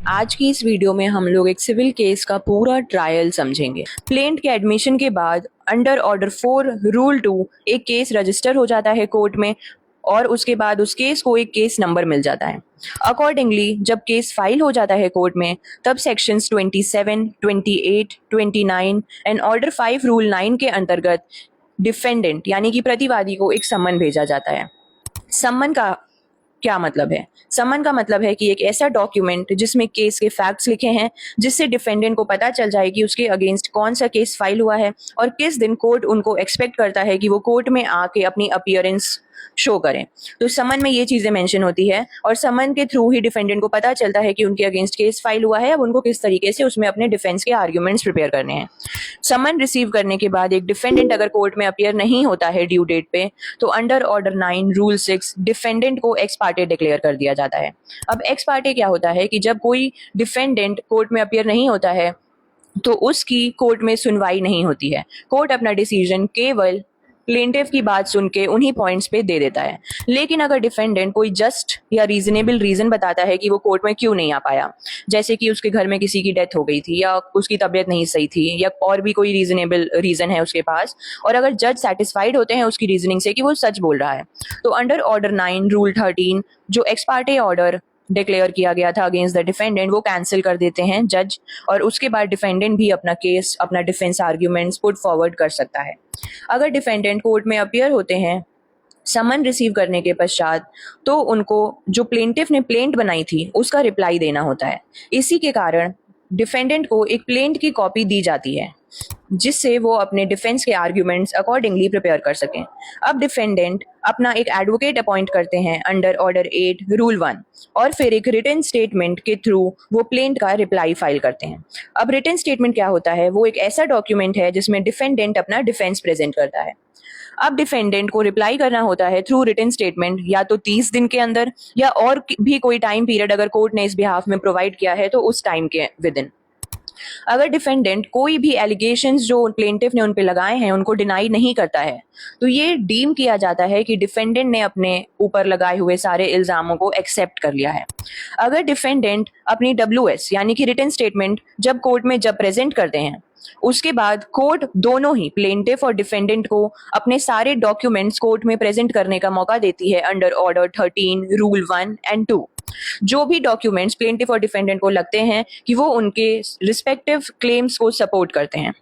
आज की इस वीडियो में हम लोग एक सिविल केस का पूरा ट्रायल समझेंगे। प्लेंट के एडमिशन के बाद अंडर ऑर्डर 4 रूल 2 एक केस रजिस्टर हो जाता है कोर्ट में और उसके बाद उस केस को एक केस नंबर मिल जाता है। अकॉर्डिंगली जब केस फाइल हो जाता है कोर्ट में तब सेक्शंस 27, 28, 29 एंड ऑर्डर 5 रूल 9 के अंतर्गत डिफेंडेंट यानी कि प्रतिवादी को एक सम्मन भेजा जाता है। सम्मन का क्या मतलब है? सम्मन का मतलब है कि एक ऐसा डॉक्यूमेंट जिसमें केस के फैक्ट्स लिखे हैं जिससे डिफेंडेंट को पता चल जाए कि उसके अगेंस्ट कौन सा केस फाइल हुआ है और किस दिन कोर्ट उनको एक्सपेक्ट करता है कि वो कोर्ट में आके अपनी अपीयरेंस शो करें। तो समन में ये चीजें मेंशन होती है और समन के थ्रू ही डिफेंडेंट को पता चलता है कि उनके अगेंस्ट केस फाइल हुआ है, अब उनको किस तरीके से उसमें अपने डिफेंस के आर्ग्यूमेंट्स प्रिपेयर करने हैं। समन रिसीव करने के बाद एक डिफेंडेंट अगर कोर्ट में अपीयर नहीं होता है ड्यू डेट पे तो अंडर ऑर्डर 9 रूल 6 डिफेंडेंट को एक्स पार्टे डिक्लेयर कर दिया जाता है। अब एक्स पार्टे क्या होता है कि जब कोई डिफेंडेंट कोर्ट में अपीयर नहीं होता है तो उसकी कोर्ट में सुनवाई नहीं होती है। कोर्ट अपना डिसीजन केवल प्लेंटिफ की बात सुन के उन्हीं पॉइंट्स पे दे देता है। लेकिन अगर डिफेंडेंट कोई जस्ट या रीजनेबल रीजन बताता है कि वो कोर्ट में क्यों नहीं आ पाया, जैसे कि उसके घर में किसी की डेथ हो गई थी या उसकी तबीयत नहीं सही थी या और भी कोई रीजनेबल रीजन है उसके पास, और अगर जज सेटिस्फाइड होते हैं उसकी रीजनिंग से कि वो सच बोल रहा है, तो अंडर ऑर्डर 9 रूल 13 जो एक्स पार्टे ऑर्डर डिक्लेयर किया गया था अगेंस्ट द डिफेंडेंट वो कैंसिल कर देते हैं जज, और उसके बाद डिफेंडेंट भी अपना केस अपना डिफेंस आर्ग्यूमेंट्स पुट फॉरवर्ड कर सकता है। अगर डिफेंडेंट कोर्ट में अपीयर होते हैं समन रिसीव करने के पश्चात तो उनको जो प्लेंटिफ ने प्लेंट बनाई थी उसका रिप्लाई देना होता है। इसी के कारण डिफेंडेंट को एक प्लेंट की कॉपी दी जाती है जिससे वो अपने डिफेंस के आर्ग्यूमेंट्स अकॉर्डिंगली प्रिपेयर कर सकें। अब डिफेंडेंट अपना एक एडवोकेट अपॉइंट करते हैं अंडर ऑर्डर 8 रूल 1 और फिर एक रिटन स्टेटमेंट के थ्रू वो प्लेंट का रिप्लाई फाइल करते हैं। अब रिटन स्टेटमेंट क्या होता है? वो एक ऐसा डॉक्यूमेंट है जिसमें डिफेंडेंट अपना डिफेंस प्रेजेंट करता है। अब डिफेंडेंट को रिप्लाई करना होता है थ्रू रिटन स्टेटमेंट या तो 30 दिन के अंदर या और भी कोई टाइम पीरियड अगर कोर्ट ने इस बिहाफ में प्रोवाइड किया है तो उस टाइम के विद इन। अगर डिफेंडेंट कोई भी एलिगेशंस जो प्लेंटिफ ने उन पे लगाए हैं उनको डिनाई नहीं करता है तो ये डीम किया जाता है कि डिफेंडेंट ने अपने ऊपर लगाए हुए सारे इल्जामों को एक्सेप्ट कर लिया है। अगर डिफेंडेंट अपनी WS यानी कि रिटन स्टेटमेंट जब कोर्ट में जब प्रेजेंट करते हैं उसके बाद कोर्ट दोनों ही प्लेंटिफ और डिफेंडेंट को अपने सारे डॉक्यूमेंट्स कोर्ट में प्रेजेंट करने का मौका देती है अंडर ऑर्डर 13 रूल 1 एंड 2। जो भी डॉक्यूमेंट्स प्लेंटिफ और डिफेंडेंट को लगते हैं कि वो उनके रिस्पेक्टिव क्लेम्स को सपोर्ट करते हैं।